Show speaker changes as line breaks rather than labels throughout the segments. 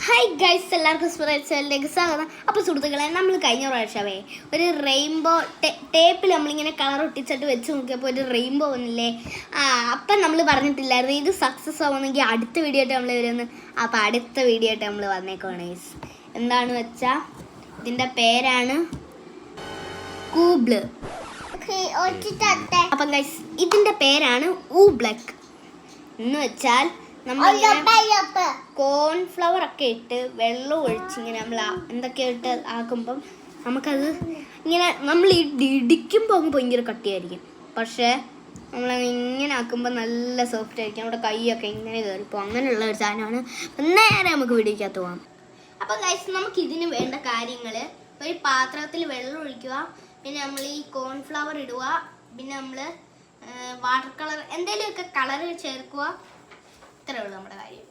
Hi guys, എല്ലാവർക്കും സ്പിരിച്വലിലേക്ക് സ്വാഗതം. അപ്പോൾ സുഹൃത്തുക്കളെ, നമ്മൾ കഴിഞ്ഞ പ്രാവശ്യമേ ഒരു റെയിൻബോ ടേപ്പിൽ നമ്മളിങ്ങനെ കളർ ഒട്ടിച്ചിട്ട് വെച്ച് നോക്കിയപ്പോൾ ഒരു റെയിൻബോ വന്നില്ലേ. അപ്പം നമ്മൾ പറഞ്ഞിട്ടില്ലായിരുന്നു ഇത് സക്സസ് ആവുമെങ്കിൽ അടുത്ത വീഡിയോ ആയിട്ട് നമ്മൾ വരുമെന്ന്. അപ്പോൾ അടുത്ത വീഡിയോ ആയിട്ട് നമ്മൾ വന്നേക്കുവാണ് ഗൈസ്. എന്താണെന്ന് വെച്ചാൽ ഇതിൻ്റെ പേരാണ് കൂബ്ല്. അപ്പം ഗൈസ് ഇതിൻ്റെ പേരാണ് ഊബ്ലക്ക് എന്ന് വെച്ചാൽ നമ്മൾ കോൺഫ്ലവർ ഒക്കെ ഇട്ട് വെള്ളം ഒഴിച്ച് ഇങ്ങനെ നമ്മൾ എന്തൊക്കെ ഇട്ട് ആക്കുമ്പം നമുക്കത് ഇങ്ങനെ നമ്മൾ ഇടിക്കുമ്പോൾ അങ്ങ് ഭയങ്കര കട്ടിയായിരിക്കും. പക്ഷേ നമ്മൾ ഇങ്ങനെ ആക്കുമ്പോൾ നല്ല സോഫ്റ്റ് ആയിരിക്കും. നമ്മുടെ കൈയൊക്കെ ഇങ്ങനെ കയറിപ്പോൾ അങ്ങനെയുള്ള ഒരു സാധനമാണ്. നേരെ നമുക്ക് പിടിക്കാത്ത പോകാം. അപ്പോൾ ഗൈസ്, നമുക്ക് ഇതിന് വേണ്ട കാര്യങ്ങൾ: ഒരു പാത്രത്തിൽ വെള്ളം ഒഴിക്കുക, പിന്നെ നമ്മൾ ഈ കോൺഫ്ലവർ ഇടുക, പിന്നെ നമ്മൾ വാട്ടർ കളർ എന്തെങ്കിലുമൊക്കെ കളർ ചേർക്കുക. ഇത്രേ ഉള്ളൂ നമ്മുടെ കാര്യം.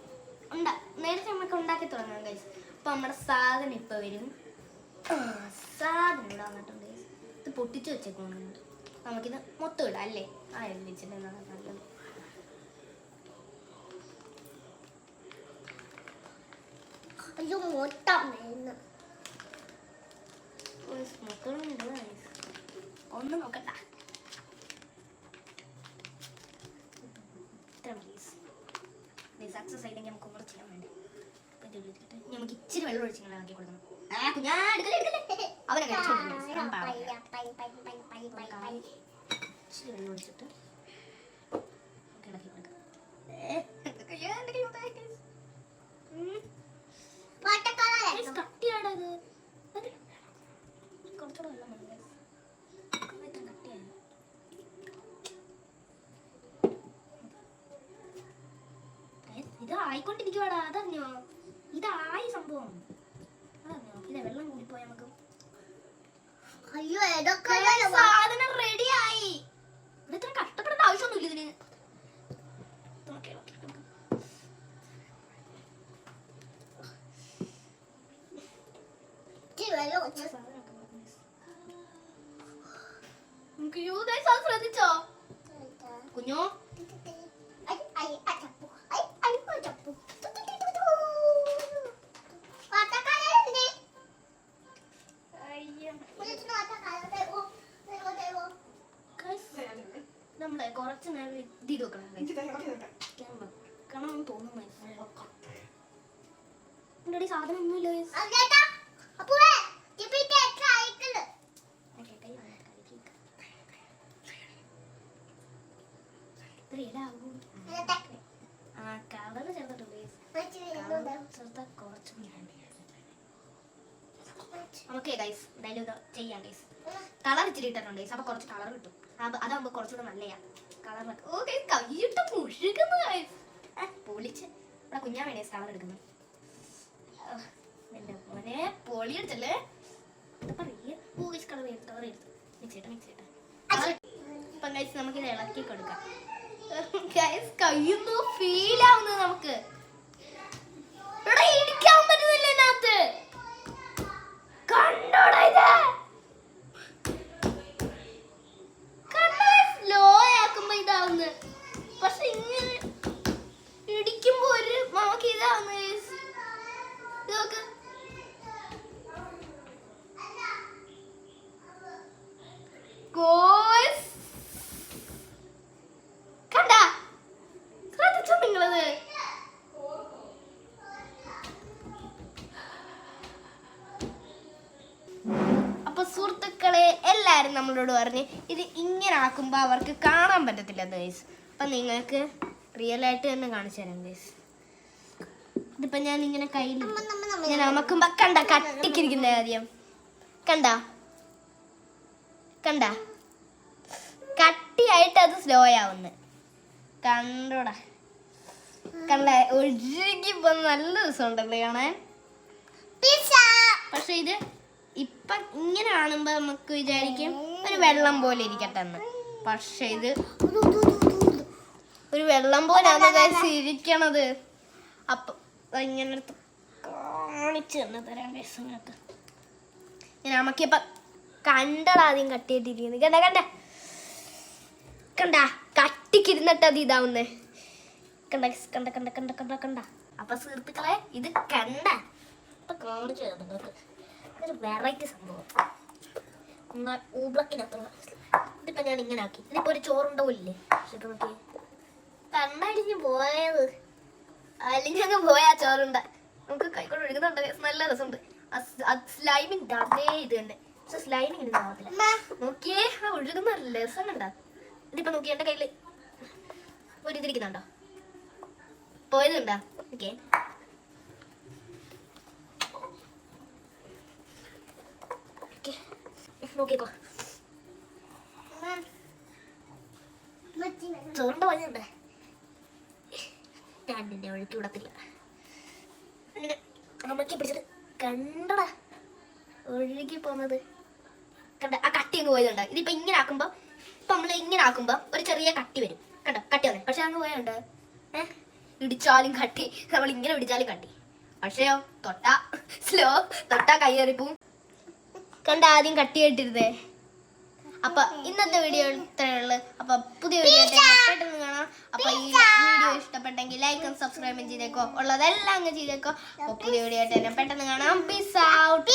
നേരത്തെ നമുക്ക് ഉണ്ടാക്കി തുടങ്ങാം ഗൈസ്. അപ്പോൾ നമ്മുടെ സാധനം ഇപ്പോൾ വരും. സാധനം ഇവിടെ വന്നിട്ടുണ്ട് ഗൈസ്. ഇത് പൊട്ടിച്ച് വെച്ചേക്കുന്നുണ്ട്. നമുക്കിത് മൊത്തം ഇടാം അല്ലേ? വെച്ചിട്ട് നല്ലത്. ഒന്നും നോക്കണ്ട. സക്സസ് ആയില്ലെങ്കിൽ നമുക്ക് കൂടെ ചെയ്യാൻ വേണ്ടി നമുക്ക് ഇച്ചിരി വെള്ളം ഒഴിച്ചിങ്ങനെ ആക്കി കൊടുക്കണം. അവനെ ഇച്ചിരി വെള്ളം ഒഴിച്ചിട്ട് ഇളക്കി കൊടുക്കാം. കട്ടിയാടത് കുറച്ചുകൂടെ വെള്ളം മതി. ഇത് ആയിക്കൊണ്ടിരിക്കുവാടാ. അതറിഞ്ഞോ? ഇതായി സംഭവം. അതറിഞ്ഞോ? ഇതാ വെള്ളം കൂടിപ്പോയി. നമുക്ക് സാധനം റെഡിയായി. ഇവിടെ ഇത്ര കഷ്ടപ്പെടേണ്ട ആവശ്യമൊന്നുമില്ല ഇതിന്. ശ്രദ്ധിച്ചോ കുഞ്ഞോ? നമ്മളെ കുറച്ച് നേരം ഇത് വെക്കണം. കാണാൻ തോന്നുന്നു സാധനം ഒന്നുമില്ല. കളർ ചേർത്തിട്ടുണ്ട്. കുറച്ച് ഓക്കെ ഗൈസ്, എന്തായാലും ഇത് ചെയ്യാം ഗൈസ്. കളർ ഇച്ചിരി ഇട്ടിട്ടുണ്ട് ഗൈസ്. അപ്പോൾ കുറച്ച് കളർ കിട്ടും. അതാകുമ്പോൾ കുറച്ചുകൂടെ നല്ലയാ കളറൊക്കെ. ഓ ഗൈസ്, കൈയിട്ട് മുഴുകുന്നു ഗൈസ്. പൊളിച്ച് ഇവിടെ കുഞ്ഞാൻ വേണ്ടി കളർ എടുക്കുന്നത്. എൻ്റെ മോനെ പൊളി എടുത്തല്ലേ. എന്താ പറയുക? ഓ ഗൈസ്, കളർ എടുത്ത് മിക്സ് ചെയ്യട്ടെ. ഇപ്പം ഗൈസ് നമുക്കിത് ഇളക്കി കൊടുക്കാം. ഗൈസ്, കയ്യൊന്നും ഫീൽ ആവുന്നത് നമുക്ക്. ഇവിടെ ഇടിക്കാൻ പറ്റുന്നില്ല ഇതിനകത്ത്. കണ്ടോടാ ഇത്? സ്ലോ ആക്കുമ്പോ ഇതാവുന്നു. പക്ഷെ ഇങ്ങനെ ഇടിക്കുമ്പോ ഒരു നമുക്ക് ഇതാവുന്നു. ഇതൊക്കെ കണ്ടാ? ശ്രദ്ധിച്ചോ നിങ്ങളത്? അപ്പൊ സുഹൃത്തുക്കളെ, എല്ലാരും നമ്മളോട് പറഞ്ഞ് ഇത് ഇങ്ങനെ ആക്കുമ്പോ അവർക്ക് കാണാൻ പറ്റത്തില്ല ഗൈസ്. അപ്പൊ നിങ്ങൾക്ക് റിയൽ ആയിട്ട് തന്നെ കാണിച്ചു തരാം ഗൈസ്. ഇതിപ്പോ ഞാൻ ഇങ്ങനെ കയ്യിൽ ഞാൻ അമക്കുമ്പോ കണ്ട കട്ടിക്കിരിക്കുന്ന ആദ്യം കണ്ട കട്ടിയായിട്ട് അത് സ്ലോ ആവുന്നു. കണ്ടോടാ, ഒഴുകിപ്പോ നല്ല രസമുണ്ടല്ലേ കാണാൻ. പക്ഷെ ഇത് ഇപ്പൊ ഇങ്ങനെ കാണുമ്പോ നമുക്ക് വിചാരിക്കും ഒരു വെള്ളം പോലെ ഇരിക്കട്ടെ എന്ന്. പക്ഷെ ഇത് ഒരു വെള്ളം പോലെയാണ് ഇരിക്കണത്. അപ്പൊ ഇങ്ങനെ കാണിച്ചു തന്നെ തരാം കേസങ്ങൾക്ക്. ഞാൻ നമുക്കിപ്പ കണ്ടടാ ആദ്യം കട്ടിയായിട്ടിരിക്കുന്നത്. കണ്ട കട്ടിക്കിരുന്നിട്ട് അത് ഇതാവുന്നേ. കണ്ട അപ്പൊ സുഹൃത്തുക്കളെ ഇത് കണ്ട കാണിച്ചു തരാം നിങ്ങൾക്ക്. ഇതൊരു വെറൈറ്റി സംഭവം. ഊബ്ലക്കിനകത്തുള്ള ഇതിപ്പോ ഞാൻ ഇങ്ങനെ ആക്കി. ഇതിപ്പോ ഒരു ചോറുണ്ടാവില്ലേ? ഇപ്പൊ നോക്കി കണ്ണടിഞ്ഞ് പോയത് അലിഞ്ഞങ്ങ് പോയാ ചോറുണ്ട. നമുക്ക് കൈക്കൊണ്ട് ഒഴുകുന്നുണ്ട്. നല്ല രസമുണ്ട്. സ്ലൈമിന്റെ അതേ ഇത് തന്നെ. പക്ഷെ സ്ലൈമിങ് ഇടുന്നാവത്തില്ല. നോക്കിയേ ആ ഒഴുകുന്ന രസം കണ്ട. ഇതിപ്പോ നോക്കി എന്റെ കയ്യില് ഒരു ഇതിരിക്കുന്നുണ്ടോ? പോയത് കണ്ടാ? ഓക്കെ നോക്കിക്കോ. ചോറിന്റെ വഴിയുണ്ട്. ഞാൻ നിന്നെ ഒഴുക്കി വിടത്തില്ല. അമ്മയ്ക്ക് പിടിച്ചിട്ട് കണ്ടടാ ഒഴുകി പോന്നത് കണ്ട. ആ കട്ടി അങ്ങ് പോയതുണ്ട്. ഇതിപ്പോ ഇങ്ങനെ ആക്കുമ്പോ ഇപ്പൊ നമ്മള് ഇങ്ങനെ ആക്കുമ്പോ ഒരു ചെറിയ കട്ടി വരും. കണ്ടോ കട്ടി വന്നേ. പക്ഷെ അങ്ങ് പോയുണ്ട്. ഇടിച്ചാലും കട്ടി, നമ്മൾ ഇങ്ങനെ പിടിച്ചാലും കട്ടി. പക്ഷെയോ തൊട്ടാ സ്ലോ, തൊട്ടാ കയ്യേറിപ്പും. കണ്ട ആദ്യം കട്ടി കേട്ടിരുന്നേ. അപ്പൊ ഇന്നത്തെ വീഡിയോ ഇത്രയുള്ളു. അപ്പൊ പുതിയ വീഡിയോ പെട്ടെന്ന് കാണാം. അപ്പൊ ഈ വീഡിയോ ഇഷ്ടപ്പെട്ടെങ്കിൽ ലൈക്കും സബ്സ്ക്രൈബും ചെയ്തേക്കോ. ഉള്ളതെല്ലാം അങ്ങ് ചെയ്തേക്കോ. അപ്പൊ പുതിയ വീഡിയോ ആയിട്ട് പെട്ടെന്ന് കാണാം. Peace out.